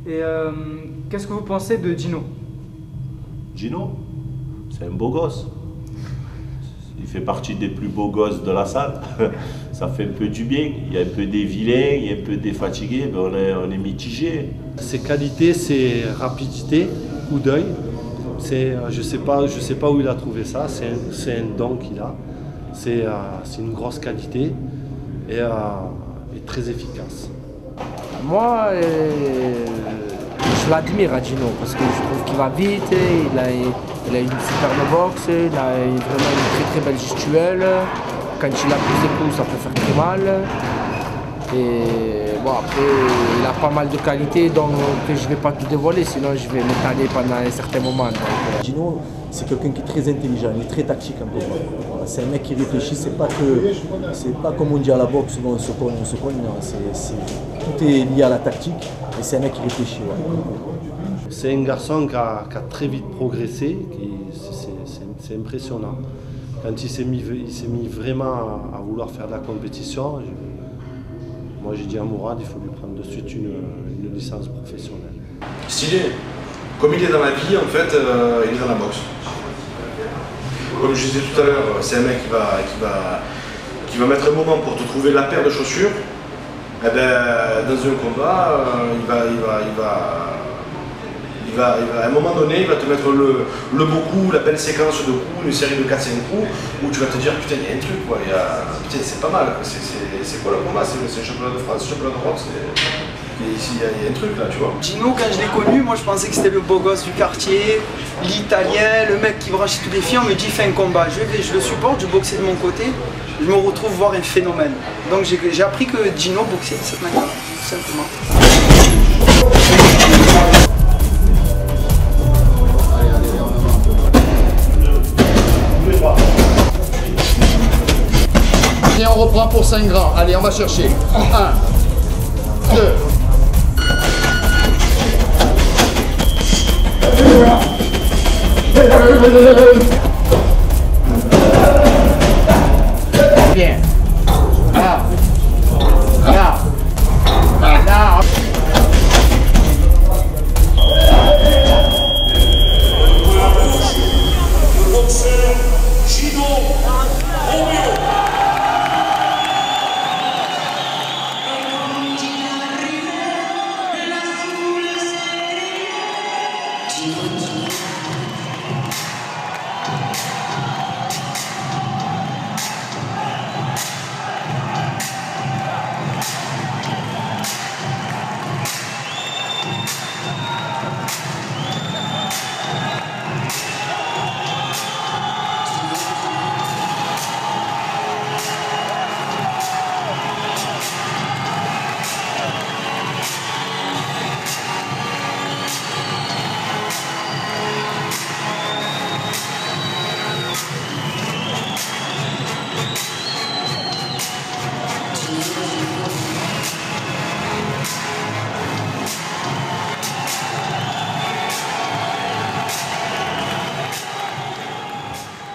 Et qu'est-ce que vous pensez de Gino? Gino, c'est un beau gosse. Il fait partie des plus beaux gosses de la salle. Ça fait un peu du bien. Il y a un peu des vilains, il y a un peu des fatigués, mais on est mitigé. Ses qualités, c'est rapidité, coup d'œil. Je sais pas où il a trouvé ça, c'est un don qu'il a. C'est une grosse qualité et très efficace. Moi, je l'admire à Gino parce que je trouve qu'il va vite, il a une superbe boxe, il a vraiment une très belle gestuelle. Quand il a pris ses coups, ça peut faire très mal. Et bon, après, il a pas mal de qualités donc je ne vais pas tout dévoiler, sinon je vais m'étaler pendant un certain moment. Gino, c'est quelqu'un qui est très intelligent, il est très tactique en combat. Voilà, c'est un mec qui réfléchit, c'est pas comme on dit à la boxe, on se cogne, non, tout est lié à la tactique et c'est un mec qui réfléchit. Ouais. C'est un garçon qui a très vite progressé, c'est impressionnant. Quand il s'est mis vraiment à vouloir faire de la compétition, moi j'ai dit à Mourad, il faut lui prendre de suite une licence professionnelle. Stylé. Comme il est dans la vie, en fait, il est dans la boxe. Comme je disais tout à l'heure, c'est un mec qui va mettre un moment pour te trouver la paire de chaussures. Et ben, dans un combat, à un moment donné, il va te mettre le beau coup, la belle séquence de coups, une série de 4-5 coups, où tu vas te dire putain, il y a un truc, quoi. Putain, c'est pas mal. C'est quoi le combat? C'est le championnat de France, le championnat d'Europe. Ici, il y a un truc là, tu vois. Gino, quand je l'ai connu, moi je pensais que c'était le beau gosse du quartier, l'italien, le mec qui branchait tous les filles. On me dit fais un combat. Je le supporte, je boxais de mon côté. Je me retrouve voir un phénomène. Donc j'ai appris que Gino boxait de cette manière, tout simplement. Et on reprend pour 5 grands. Allez, on va chercher. 1, 2. Bien. Là. Là. Là.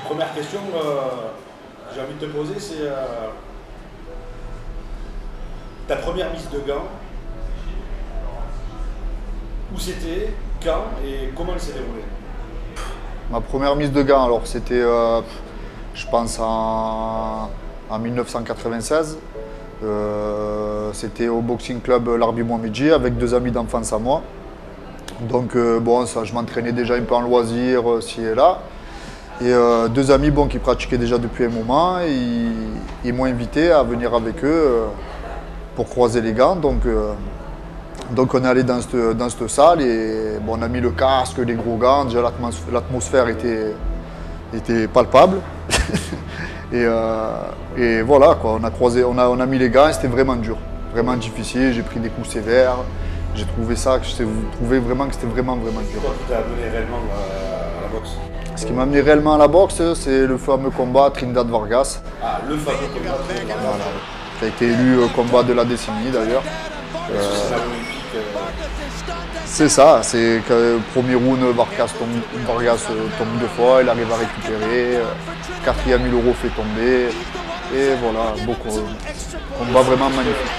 Première question que j'ai envie de te poser, c'est ta première mise de gants. Où c'était, quand et comment elle s'est déroulée? Ma première mise de gants, alors c'était, je pense, en 1996. C'était au boxing club Larbi Mohamedji avec 2 amis d'enfance à moi. Donc bon, ça, je m'entraînais déjà un peu en loisir, ci et là. Et 2 amis qui pratiquaient déjà depuis un moment, ils m'ont invité à venir avec eux pour croiser les gants. Donc on est allé dans cette salle et bon, on a mis le casque, les gros gants. Déjà l'atmosphère était palpable. et voilà, quoi, on a mis les gants et c'était vraiment dur, vraiment difficile. J'ai pris des coups sévères. J'ai trouvé vraiment que c'était vraiment dur. Quoi qui t'a amené réellement à la boxe? Ce qui m'a amené réellement à la boxe, c'est le fameux combat Trinidad Vargas. Ah, le fameux combat Trinidad Vargas. Voilà. Qui a été élu combat de la décennie d'ailleurs. C'est ça, c'est que premier round, Vargas tombe 2 fois, il arrive à récupérer. 4e 1000 € fait tomber. Et voilà, combat vraiment magnifique.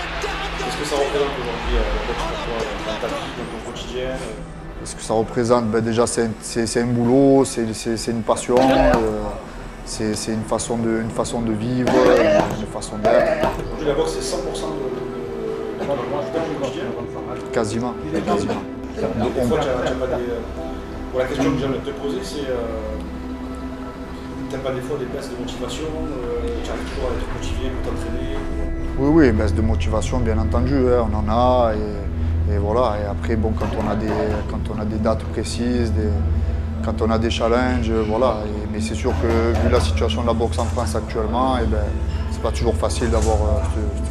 Qu'est-ce que ça représente aujourd'hui la boxe pour toi, dans ta vie, dans ton quotidien Ce que ça représente, ben déjà c'est un boulot, c'est une passion, c'est une façon de vivre, une façon d'être. Aujourd'hui, la boxe, c'est 100% de ton quotidien. Quasiment. Des fois, tu n'as pas des... Bon, la question que j'aimerais te poser, c'est tu n'as pas des fois des baisses de motivation, tu arrives toujours à être motivé pour t'entraîner? Oui, baisse de motivation, bien entendu, hein, on en a. Et voilà, et après, bon, quand on a des dates précises, quand on a des challenges, voilà. Mais c'est sûr que vu la situation de la boxe en France actuellement, eh ben, c'est pas toujours facile d'avoir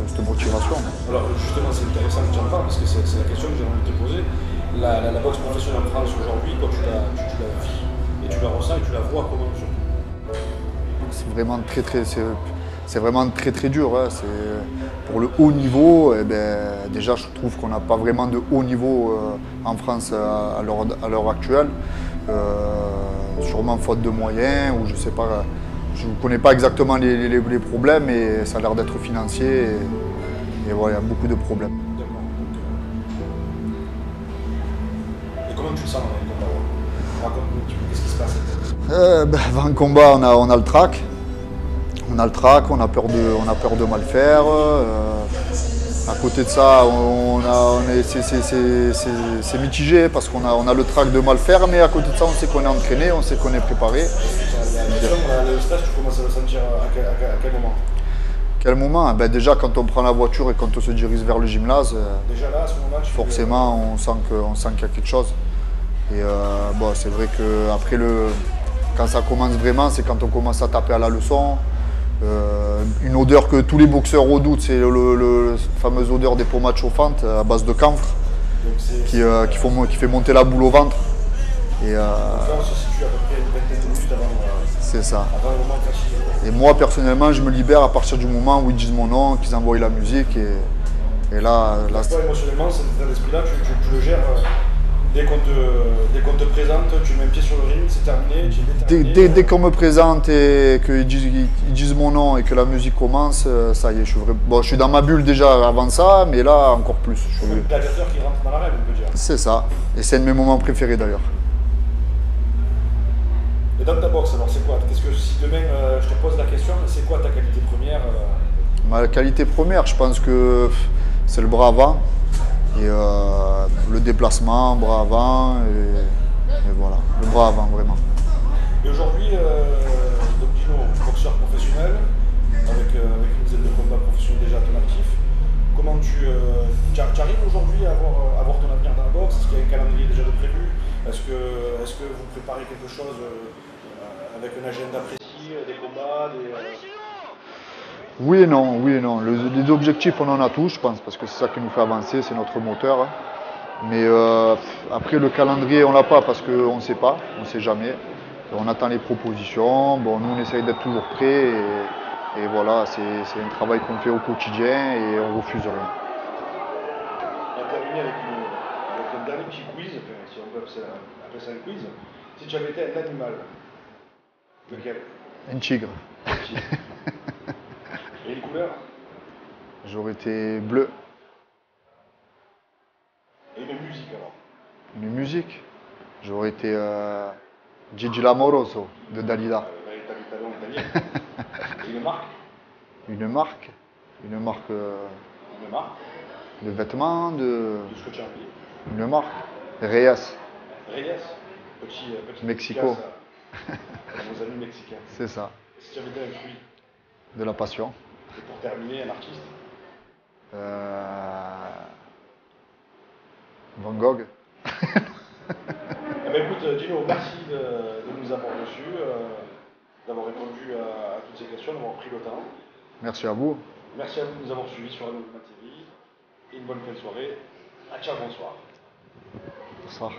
cette motivation. Alors justement, c'est intéressant que tu en parles, parce que c'est la question que j'ai envie de te poser. La boxe professionnelle en France aujourd'hui, quand tu la vis et tu la ressens et tu la vois comment surtout? C'est vraiment très dur. Hein. Pour le haut niveau, eh ben, déjà je trouve qu'on n'a pas vraiment de haut niveau en France à l'heure actuelle. Sûrement faute de moyens, ou je sais pas, je ne connais pas exactement les problèmes, mais ça a l'air d'être financier et voilà, il y a beaucoup de problèmes. D'accord. Et comment tu te sens dans le combat? Raconte-nous un petit peu, qu'est-ce qui se passe? Avant le combat, on a le trac. On a le trac, on a peur de mal faire. À côté de ça, c'est mitigé parce qu'on a le trac de mal faire, mais à côté de ça, on sait qu'on est entraîné, on sait qu'on est préparé. Le stress, tu commences à le sentir à quel moment? Quel moment? Ben déjà, quand on prend la voiture et quand on se dirige vers le gymnase, déjà là, à ce moment-là, forcément, on sent qu'il y a quelque chose. Et bon, c'est vrai que après quand ça commence vraiment, c'est quand on commence à taper à la leçon. Une odeur que tous les boxeurs redoutent, c'est la fameuse odeur des pommades chauffantes à base de camphre qui fait monter la boule au ventre. Et, donc là, on se situe à peu près une vingtaine de minutes c'est ça. avant le moment facile. Et moi, personnellement, je me libère à partir du moment où ils disent mon nom, qu'ils envoient la musique. Et là toi, émotionnellement, cet état d'esprit-là, tu le gères. Dès qu'on te présente, tu mets un pied sur le ring, c'est terminé, tu es déterminé. Dès qu'on me présente et qu'ils disent mon nom et que la musique commence, ça y est, je suis dans ma bulle déjà avant ça, mais là encore plus. Le gladiateur qui rentre dans l'arène, on peut dire. C'est ça, et c'est un de mes moments préférés d'ailleurs. Et dans ta boxe, alors c'est quoi? Si demain je te pose la question, c'est quoi ta qualité première? Ma qualité première, je pense que c'est le bras avant. Et le déplacement, bras avant, et voilà, le bras avant vraiment. Et aujourd'hui, donc Dino, boxeur professionnel, avec une dizaine de combats professionnels déjà à ton actif, comment tu arrives aujourd'hui à avoir ton avenir dans la boxe? Est-ce qu'il y a un calendrier déjà de prévu? Est-ce que vous préparez quelque chose avec un agenda précis, des combats, Oui et non. Les objectifs, on en a tous, je pense, parce que c'est ça qui nous fait avancer, c'est notre moteur. Mais après, le calendrier, on l'a pas parce qu'on ne sait pas, on ne sait jamais. On attend les propositions. Bon, nous, on essaye d'être toujours prêts. Et voilà, c'est un travail qu'on fait au quotidien et on ne refuse rien. On va terminer avec un dernier petit quiz, si on peut appeler ça un quiz. Si tu avais été un animal, lequel? Un tigre. Et une couleur? J'aurais été bleu. Et une musique alors? Une musique? J'aurais été Gigi Lamoroso de Dalida. T'as long italien. Et une marque? Une marque? Une marque de vêtements, de ce que tu as envie. Une marque? Reyes. Reyes? Petit Mexico. À nos amis mexicains. C'est ça. Et si tu avais été un fruit? De la passion. Et pour terminer, un artiste? Van Gogh. Eh ben écoute, Dino, merci de nous avoir reçus, d'avoir répondu à toutes ces questions, d'avoir pris le temps. Merci à vous. Merci à vous de nous avoir suivis sur la Nouvelle TV. Et une bonne fin de soirée. Ciao, bonsoir. Bonsoir.